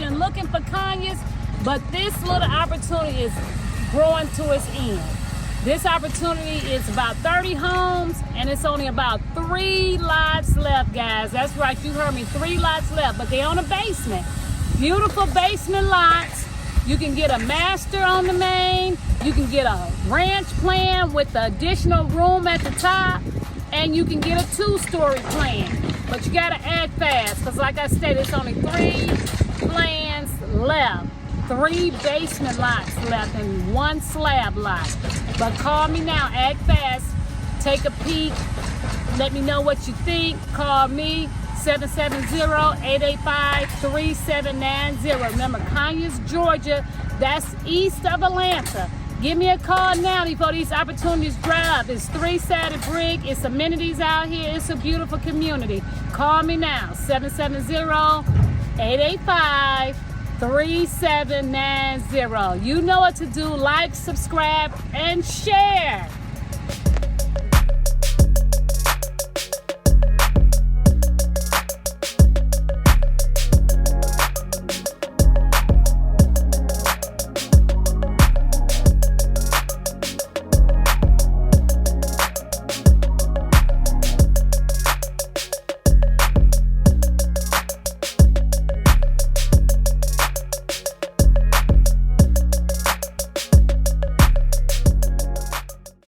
been looking for Conyers, but this little opportunity is growing to its end. This opportunity is about 30 homes, and it's only about 3 lots left, guys. That's right, you heard me, 3 lots left, but they're on a basement. Beautiful basement lots. You can get a master on the main. You can get a ranch plan with the additional room at the top, and you can get a 2-story plan. But you gotta act fast, because like I said, it's only 3 plans left. 3 basement lots left and 1 slab lot. But call me now, act fast, take a peek, let me know what you think. Call me, 770-885-3790. Remember, Conyers, Georgia, that's east of Atlanta. Give me a call now before these opportunities dry up. It's 3-sided brick, it's amenities out here, it's a beautiful community. Call me now, 770-885-3790. You know what to do. Like, subscribe, and share.